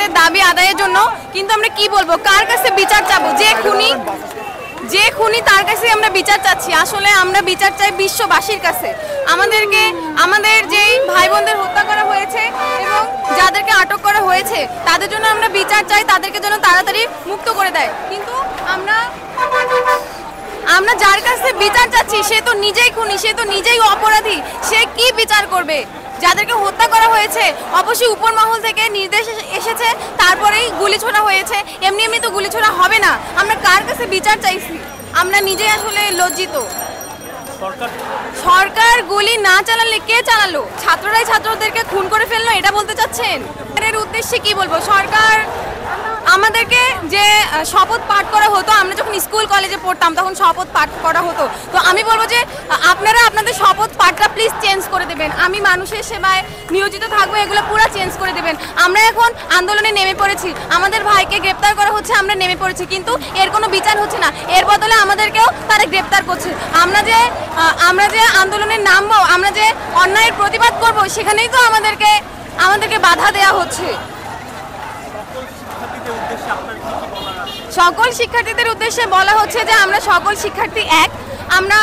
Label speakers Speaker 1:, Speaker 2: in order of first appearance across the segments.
Speaker 1: আমাদের দাবি আদায়ের জন্য। কিন্তু আমরা কি বলবো, কার কাছে বিচার চাবো? যে খুনি তার কাছে আমরা বিচার চাচ্ছি। আসলে আমরা বিচার চাই বিশ্ববাসীর কাছে। আমাদের যেই ভাই বোনদের হত্যা করা হয়েছে এবং যাদেরকে আটক করা হয়েছে তাদের জন্য আমরা বিচার চাই, তাদেরকে যেন তাড়াতাড়ি মুক্ত করে দেয়। কিন্তু আমরা যার কাছে বিচার চাচ্ছি সে তো নিজেই খুনি, সে তো নিজেই অপরাধী। সে কি বিচার করবে? যাদেরকে হত্যা করা হয়েছে অবশ্যই উপর মহল থেকে নির্দেশ এসেছে, তারপরেই গুলি ছোড়া হয়েছে। এমনি তো গুলি ছোড়া হবে না। আমরা কার কাছে বিচার চাইছি? আমরা নিজেই আসলে লজ্জিত। সরকার গুলি না চালালে কে চালালো? ছাত্ররাই ছাত্রদেরকে খুন করে ফেললো, এটা বলতে চাচ্ছেন? এর উদ্দেশ্যে কি বলবো? সরকার আমাদেরকে যে শপথ পাঠ করা হতো, আমরা যখন স্কুল কলেজে পড়তাম তখন শপথ পাঠ করা হতো। তো আমি বলবো যে আপনারা আপনাদের শপথ পাঠটা প্লিজ চেঞ্জ করে দেবেন। আমি মানুষের সেবায় নিয়োজিত থাকবো, এগুলো পুরো চেঞ্জ করে দেবেন। আমরা এখন আন্দোলনে নেমে পড়েছি, আমাদের ভাইকে গ্রেপ্তার করা হচ্ছে, আমরা নেমে পড়েছি, কিন্তু এর কোনো বিচার হচ্ছে না। এর বদলে আমাদেরকেও তারা গ্রেপ্তার করছে। আমরা যে আন্দোলনে নামবো, আমরা যে অন্যায়ের প্রতিবাদ করব, সেখানেই তো আমাদেরকে বাধা দেওয়া হচ্ছে। সকল শিক্ষার্থীদের উদ্দেশ্যে বলা হচ্ছে যে আমরা সকল শিক্ষার্থী এক, আমরা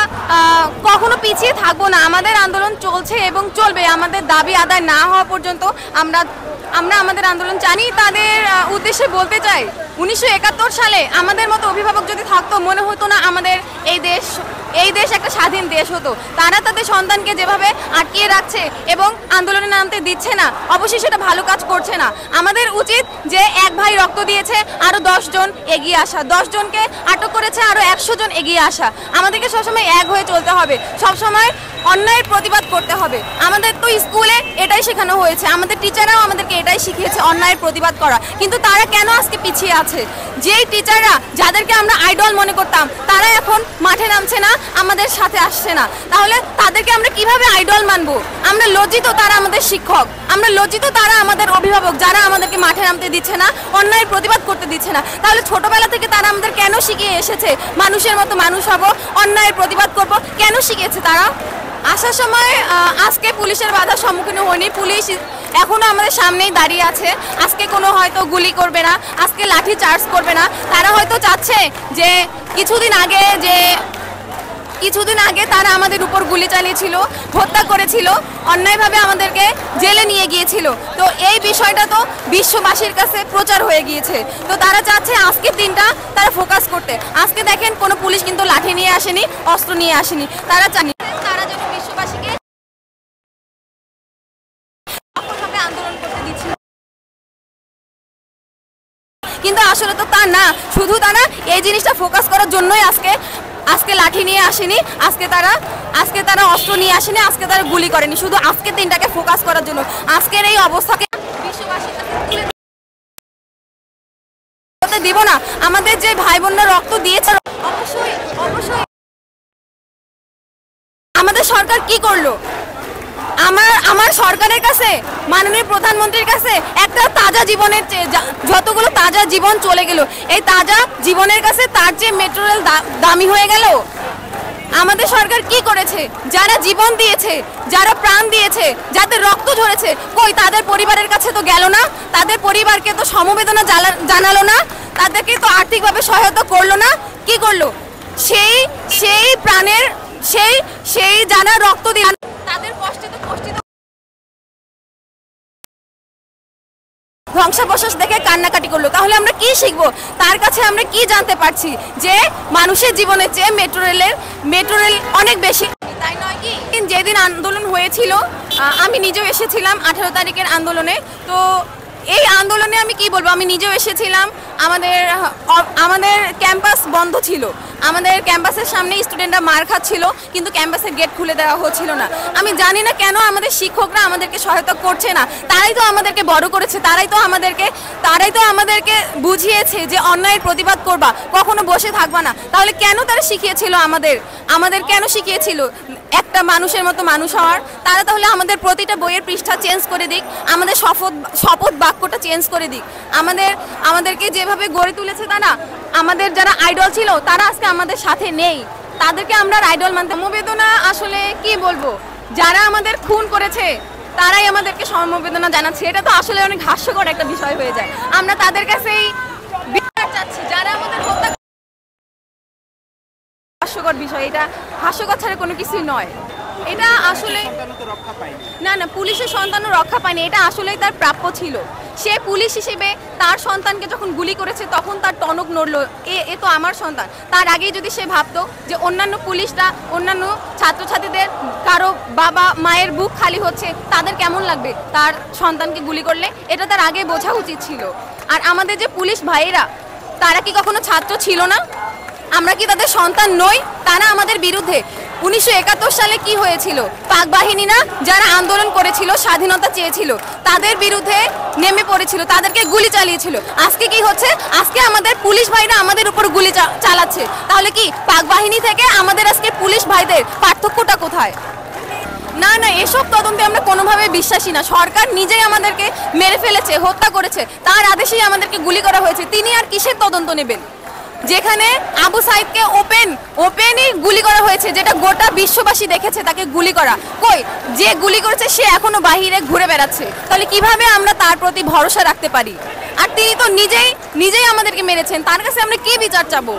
Speaker 1: কখনো পিছিয়ে থাকবো না। আমাদের আন্দোলন চলছে এবং চলবে। আমাদের দাবি আদায় না হওয়া পর্যন্ত আমরা আমাদের আন্দোলন জানি। তাদের উদ্দেশ্যে বলতে চাই, 1971 সালে আমাদের মতো অভিভাবক যদি থাকতো, মনে হতো না আমাদের এই দেশ একটা স্বাধীন দেশ হতো। তারা তাদের সন্তানকে যেভাবে আটকিয়ে রাখছে এবং আন্দোলনে নামতে দিচ্ছে না, অবশ্যই সেটা ভালো কাজ করছে না। আমাদের উচিত যে এক ভাই রক্ত দিয়েছে, আরও 10 জন এগিয়ে আসা, 10 জনকে আটক করেছে, আরও 100 জন এগিয়ে আসা। আমাদেরকে সবসময় এক হয়ে চলতে হবে, সবসময় অন্যায়ের প্রতিবাদ করতে হবে। আমাদের তো স্কুলে এটাই শেখানো হয়েছে, আমাদের টিচাররাও আমাদেরকে এটাই শিখিয়েছে, অন্যায়ের প্রতিবাদ করা। কিন্তু তারা কেন আজকে পিছিয়ে আছে? যেই টিচাররা যাদেরকে আমরা আইডল মনে করতাম, তারা এখন মাঠে নামছে না, আমাদের সাথে আসছে না। তাহলে তাদেরকে আমরা কিভাবে আইডল মানবো? আমরা লজ্জিত তারা আমাদের শিক্ষক, আমরা লজ্জিত তারা আমাদের অভিভাবক, যারা আমাদেরকে মাঠে নামতে দিচ্ছে না, অন্যায়ের প্রতিবাদ করতে দিচ্ছে না। তাহলে ছোটবেলা থেকে তারা আমাদের কেন শিখিয়ে এসেছে মানুষের মতো মানুষ হব, অন্যায়ের প্রতিবাদ করব? কেন শিখিয়েছে তারা? আসার সময় আজকে পুলিশের বাধার সম্মুখীন হয়নি, পুলিশ এখনো আমাদের সামনেই দাঁড়িয়ে আছে। আজকে কোনো হয়তো গুলি করবে না, আজকে লাঠি চার্জ করবে না। তারা হয়তো চাচ্ছে যে কিছুদিন আগে তারা আমাদের উপর গুলি চালিয়েছিল, হত্যা করেছিল, অন্যায়ভাবে আমাদেরকে জেলে নিয়ে গিয়েছিল। তো এই বিষয়টা তো বিশ্ববাসীর কাছে প্রচার হয়ে গিয়েছে। তো তারা চাচ্ছে আজকের দিনটা তারা ফোকাস করতে। আজকে দেখেন কোনো পুলিশ কিন্তু লাঠি নিয়ে আসেনি, অস্ত্র নিয়ে আসেনি। তারা জানি তারা যেন বিশ্ববাসীকে আন্দোলন করতে দিচ্ছে, কিন্তু আসলে তো তা না। শুধু তারা এই জিনিসটা ফোকাস করার জন্যই আজকে লাঠি নিয়ে আসেনি, আজকে তারা অস্ত্র নিয়ে আসেনি, আজকে তারা গুলি করেনি, শুধু আজকের দিনটাকে ফোকাস করার জন্য। আজকের এই অবস্থাকে বিশ্ববাসীর কাছে দিব না। আমাদের যে ভাই বোনরা রক্ত দিয়েছে, অবশ্যই আমাদের সরকার কি করলো? আমার সরকারের কাছে, মাননীয় প্রধানমন্ত্রীর কাছে একটা তাজা জীবনের যতগুলো তাজা জীবন চলে গেল, এই তাজা জীবনের কাছে তার যে মেট্রো রেল দামি হয়ে গেল। আমাদের সরকার কি করেছে? যারা জীবন দিয়েছে, যারা প্রাণ দিয়েছে, যাদের রক্ত ঝরেছে, কই তাদের পরিবারের কাছে তো গেল না, তাদের পরিবারকে তো সমবেদনা জানালো না, তাদেরকে তো আর্থিকভাবে সহায়তা করলো না। কি করলো? সেই প্রাণের সেই যারা রক্ত দিয়ে তাদের কষ্টে তো ধ্বংসাবশেষ দেখে কান্নাকাটি করলো। তাহলে আমরা কি শিখবো? তার কাছে আমরা কি জানতে পারছি? যে মানুষের জীবনের চেয়ে মেট্রো রেল অনেক বেশি, তাই নয় কি? যেদিন আন্দোলন হয়েছিল, আমি নিজেও এসেছিলাম 18 তারিখের আন্দোলনে। তো এই আন্দোলনে আমি কি বলবো, আমি নিজেও এসেছিলাম। আমাদের ক্যাম্পাস বন্ধ ছিল, আমাদের ক্যাম্পাসের সামনে স্টুডেন্টরা মার খাচ্ছিল, কিন্তু ক্যাম্পাসের গেট খুলে দেওয়া হচ্ছিল না। আমি জানি না কেন আমাদের শিক্ষকরা আমাদেরকে সহায়তা করছে না। তারাই তো আমাদেরকে বড় করেছে, তারাই তো আমাদেরকে বুঝিয়েছে যে অন্যায়ের প্রতিবাদ করবা, কখনো বসে থাকবা না। তাহলে কেন তারা শিখিয়েছিল আমাদের কেন শিখিয়েছিল একটা মানুষের মতো মানুষ হওয়ার? তারা তাহলে আমাদের প্রতিটা বইয়ের পৃষ্ঠা চেঞ্জ করে দিক, আমাদের শপথ বাক্যটা চেঞ্জ করে দিক। আমাদেরকে যেভাবে গড়ে তুলেছে তারা, আমাদের যারা আইডল ছিল তারা আজকে আমাদের সাথে নেই, তাদেরকে আমরা আইডল মানতে। সমবেদনা আসলে কি বলবো, যারা আমাদের খুন করেছে তারাই আমাদেরকে সমবেদনা জানাচ্ছে, এটা তো আসলে অনেক হাস্যকর একটা বিষয় হয়ে যায়। আমরা তাদের কাছেই বিচার চাচ্ছি যারা আমাদের হত্যা। হাস্যকর বিষয়, এটা হাস্যকর ছাড়া কোনো কিছুই নয়। এটা আসলে না না, পুলিশের সন্তানও রক্ষা পায়নি, এটা আসলেই তার প্রাপ্য ছিল। সে পুলিশ হিসেবে তার সন্তানকে যখন গুলি করেছে তখন তার টনক নড়ল, এ তো আমার সন্তান। তার আগেই যদি সে ভাবতো যে অন্যান্য পুলিশরা, অন্যান্য ছাত্রছাত্রীদের কারো বাবা মায়ের বুক খালি হচ্ছে, তাদের কেমন লাগবে তার সন্তানকে গুলি করলে, এটা তার আগে বোঝা উচিত ছিল। আর আমাদের যে পুলিশ ভাইয়েরা, তারা কি কখনো ছাত্র ছিল না? আমরা কি তাদের সন্তান নই? তারা আমাদের বিরুদ্ধে 1971 সালে কি হয়েছিল, পাক বাহিনীরা যারা আন্দোলন করেছিল, স্বাধীনতা চেয়েছিল, তাদের বিরুদ্ধে নেমে পড়েছিল, তাদেরকে গুলি চালিয়েছিল। আজকে কি হচ্ছে? আজকে আমাদের পুলিশ ভাইরা আমাদের উপর গুলি চালাচ্ছে। তাহলে কি পাক বাহিনী থেকে আমাদের আজকে পুলিশ ভাইদের পার্থক্যটা কোথায়? না না, এসব তদন্তে আমরা কোনোভাবে বিশ্বাসী না। সরকার নিজেই আমাদেরকে মেরে ফেলেছে, হত্যা করেছে, তার আদেশেই আমাদেরকে গুলি করা হয়েছে। তিনি আর কিসের তদন্ত নেবেন? যেখানে আবু সাইদকে ওপেনই গুলি করা হয়েছে, যেটা গোটা বিশ্ববাসী দেখেছে, তাকে গুলি করা। কই, যে গুলি করেছে সে এখনো বাহিরে ঘুরে বেড়াচ্ছে। তাহলে কিভাবে আমরা তার প্রতি ভরসা রাখতে পারি? আর তিনি তো নিজেই আমাদেরকে মেরেছেন, তার কাছে আমরা কি বিচার চাবো?